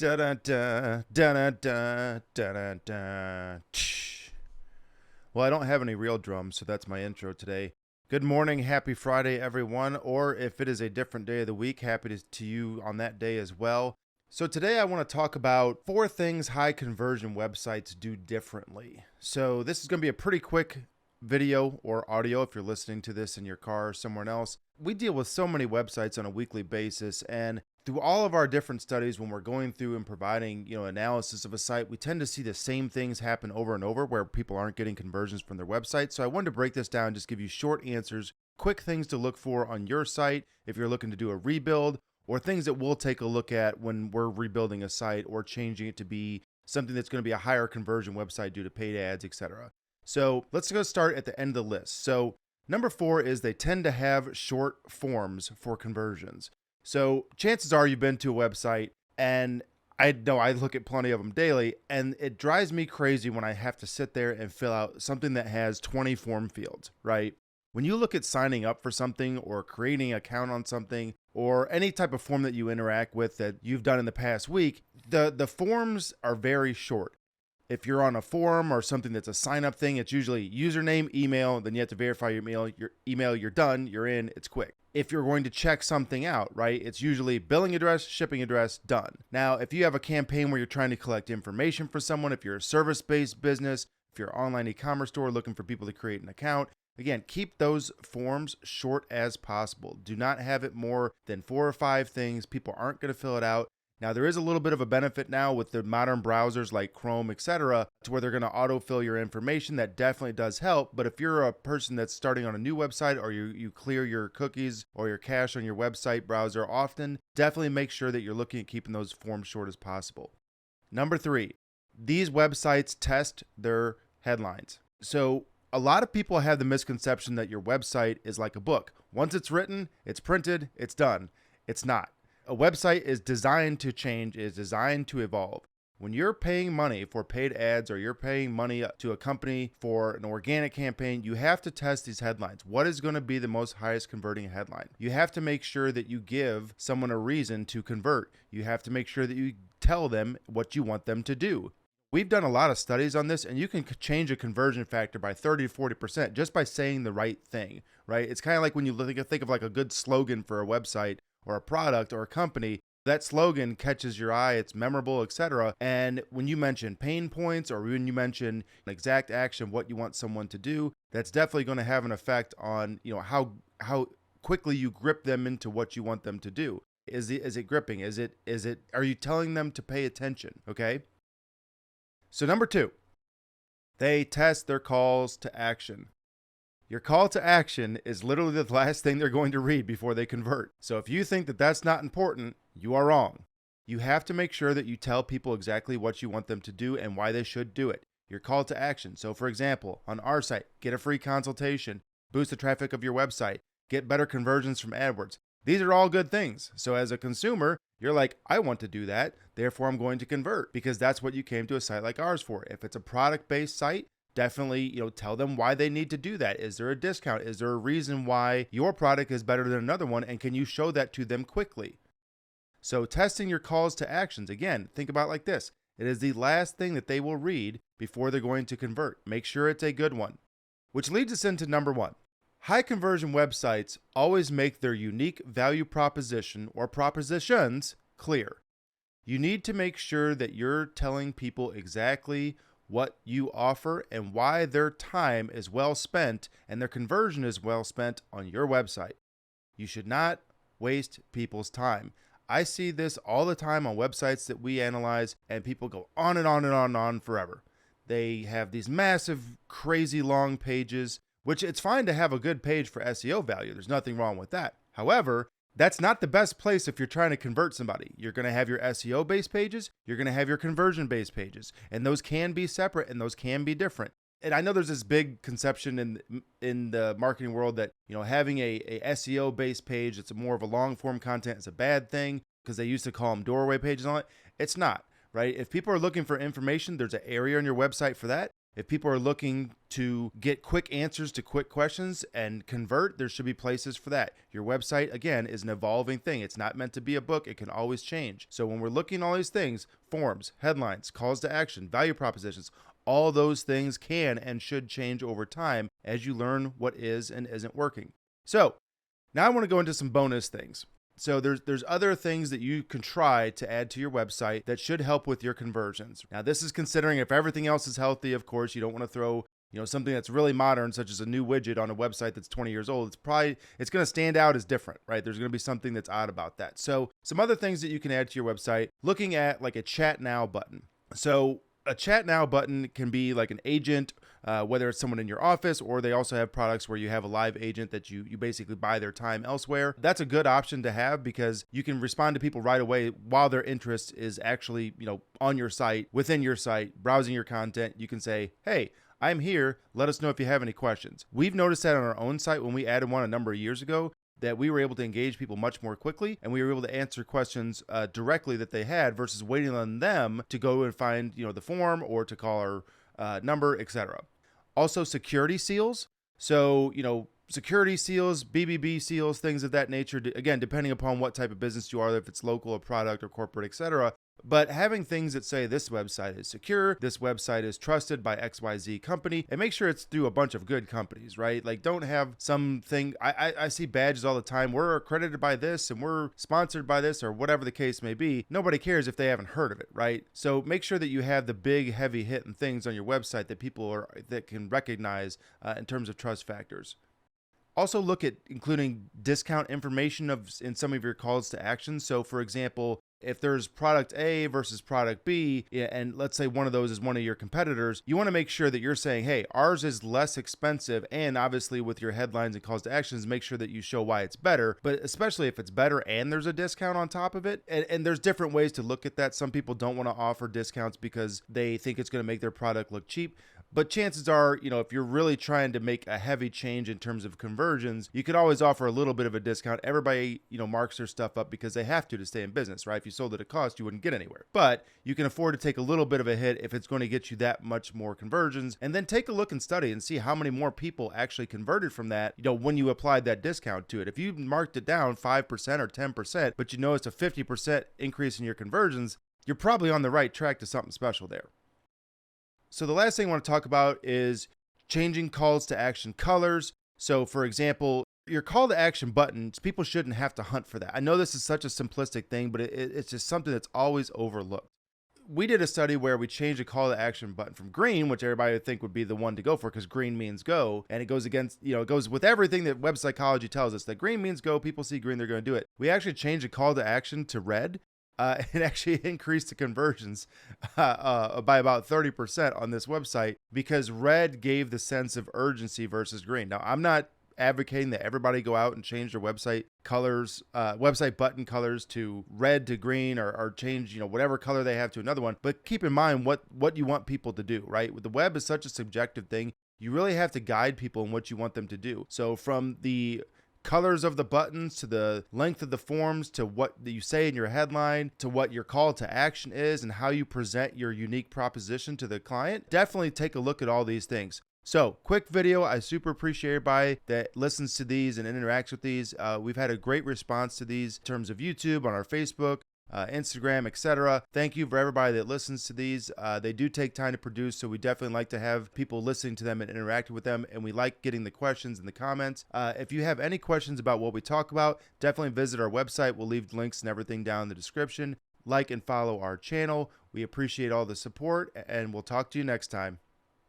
Da da da da da da da da. Well, I don't have any real drums, so that's my intro today. Good morning, happy Friday, everyone. Or if it is a different day of the week, happy to you on that day as well. So today I want to talk about 4 things high conversion websites do differently. So this is going to be a pretty quick video or audio if you're listening to this in your car or somewhere else. We deal with so many websites on a weekly basis, and through all of our different studies, when we're going through and providing, analysis of a site, we tend to see the same things happen over and over where people aren't getting conversions from their website. So I wanted to break this down, just give you short answers, quick things to look for on your site if you're looking to do a rebuild, or things that we'll take a look at when we're rebuilding a site or changing it to be something that's going to be a higher conversion website due to paid ads, etc. So let's go start at the end of the list. So number 4 is they tend to have short forms for conversions. So chances are you've been to a website, and I know I look at plenty of them daily, and it drives me crazy when I have to sit there and fill out something that has 20 form fields, right? When you look at signing up for something or creating an account on something or any type of form that you interact with that you've done in the past week, the forms are very short. If you're on a forum or something that's a sign up thing, it's usually username, email, then you have to verify your email, you're done, you're in, it's quick. If you're going to check something out, right, it's usually billing address, shipping address, done. Now, if you have a campaign where you're trying to collect information for someone, if you're a service-based business, if you're an online e-commerce store looking for people to create an account, again, keep those forms short as possible. Do not have it more than 4 or 5 things. People aren't going to fill it out. Now, there is a little bit of a benefit now with the modern browsers like Chrome, etc., to where they're going to autofill your information. That definitely does help. But if you're a person that's starting on a new website, or you clear your cookies or your cache on your website browser often, definitely make sure that you're looking at keeping those forms short as possible. Number 3, these websites test their headlines. So a lot of people have the misconception that your website is like a book. Once it's written, it's printed, it's done. It's not. A website is designed to change, is designed to evolve. When you're paying money for paid ads or you're paying money to a company for an organic campaign, you have to test these headlines. What is going to be the most highest converting headline? You have to make sure that you give someone a reason to convert. You have to make sure that you tell them what you want them to do. We've done a lot of studies on this, and you can change a conversion factor by 30 to 40% just by saying the right thing, right? It's kind of like when you think of like a good slogan for a website or a product or a company. That slogan catches your eye, it's memorable, etc. And when you mention pain points or when you mention an exact action, what you want someone to do, that's definitely going to have an effect on, how quickly you grip them into what you want them to do. Is it gripping? Are you telling them to pay attention? Okay. So number 2, they test their calls to action. Your call to action is literally the last thing they're going to read before they convert. So if you think that that's not important, you are wrong. You have to make sure that you tell people exactly what you want them to do and why they should do it. Your call to action. So for example, on our site, get a free consultation, boost the traffic of your website, get better conversions from AdWords. These are all good things. So as a consumer, you're like, I want to do that, therefore I'm going to convert, because that's what you came to a site like ours for. If it's a product-based site, definitely, tell them why they need to do that. Is there a discount? Is there a reason why your product is better than another one? And can you show that to them quickly? So testing your calls to actions, again, think about it like this. It is the last thing that they will read before they're going to convert. Make sure it's a good one. Which leads us into number 1. High conversion websites always make their unique value proposition or propositions clear. You need to make sure that you're telling people exactly what you offer and why their time is well spent and their conversion is well spent on your website. You should not waste people's time. I see this all the time on websites that we analyze, and people go on and on and on and on forever. They have these massive, crazy long pages, which it's fine to have a good page for SEO value. There's nothing wrong with that. However, that's not the best place if you're trying to convert somebody. You're going to have your SEO-based pages. You're going to have your conversion-based pages. And those can be separate and those can be different. And I know there's this big conception in the marketing world that, having a SEO-based page that's more of a long-form content is a bad thing because they used to call them doorway pages and all that. It's not, right? If people are looking for information, there's an area on your website for that. If people are looking to get quick answers to quick questions and convert, there should be places for that. Your website, again, is an evolving thing. It's not meant to be a book. It can always change. So when we're looking at all these things, forms, headlines, calls to action, value propositions, all those things can and should change over time as you learn what is and isn't working. So now I want to go into some bonus things. So there's other things that you can try to add to your website that should help with your conversions. Now, this is considering if everything else is healthy. Of course, you don't want to throw something that's really modern, such as a new widget on a website that's 20 years old. It's going to stand out as different, right? There's going to be something that's odd about that. So some other things that you can add to your website, looking at like a chat now button. So a chat now button can be like an agent, whether it's someone in your office, or they also have products where you have a live agent that you basically buy their time elsewhere. That's a good option to have because you can respond to people right away while their interest is actually, on your site, within your site, browsing your content. You can say, hey, I'm here. Let us know if you have any questions. We've noticed that on our own site when we added one a number of years ago, that we were able to engage people much more quickly, and we were able to answer questions directly that they had versus waiting on them to go and find the form or to call our number, etc. Also, security seals. So security seals, BBB seals, things of that nature. Again, depending upon what type of business you are, if it's local, a product, or corporate, etc. But having things that say this website is secure, this website is trusted by XYZ company, and make sure it's through a bunch of good companies, right? Like, don't have something, I see badges all the time, we're accredited by this and we're sponsored by this, or whatever the case may be. Nobody cares if they haven't heard of it, right? So make sure that you have the big, heavy hitting things on your website that can recognize in terms of trust factors. Also look at including discount information in some of your calls to action. So for example, if there's product A versus product B, and let's say one of those is one of your competitors, you want to make sure that you're saying, hey, ours is less expensive. And obviously with your headlines and calls to actions, make sure that you show why it's better, but especially if it's better and there's a discount on top of it. And there's different ways to look at that. Some people don't want to offer discounts because they think it's going to make their product look cheap. But chances are, if you're really trying to make a heavy change in terms of conversions, you could always offer a little bit of a discount. Everybody, marks their stuff up because they have to stay in business, right? If you sold it at cost, you wouldn't get anywhere. But you can afford to take a little bit of a hit if it's going to get you that much more conversions. And then take a look and study and see how many more people actually converted from that, when you applied that discount to it. If you marked it down 5% or 10%, but you know it's a 50% increase in your conversions, you're probably on the right track to something special there. So the last thing I want to talk about is changing calls to action colors. So for example, your call to action buttons, people shouldn't have to hunt for that. I know this is such a simplistic thing, but it's just something that's always overlooked. We did a study where we changed a call to action button from green, which everybody would think would be the one to go for because green means go. And it goes against, it goes with everything that web psychology tells us that green means go. People see green, they're going to do it. We actually changed a call to action to red. It actually increased the conversions by about 30% on this website because red gave the sense of urgency versus green. Now, I'm not advocating that everybody go out and change their website colors, website button colors to red to green or change, whatever color they have to another one. But keep in mind what you want people to do, right? The web is such a subjective thing. You really have to guide people in what you want them to do. So from the colors of the buttons to the length of the forms to what you say in your headline to what your call to action is and how you present your unique proposition to the client, definitely take a look at all these things. So quick video. I super appreciate everybody that listens to these and interacts with these. We've had a great response to these in terms of YouTube, on our Facebook, Instagram, etc. Thank you for everybody that listens to these. They do take time to produce, so we definitely like to have people listening to them and interacting with them, and we like getting the questions and the comments. If you have any questions about what we talk about, definitely visit our website. We'll leave links and everything down in the description. Like and follow our channel. We appreciate all the support, and we'll talk to you next time.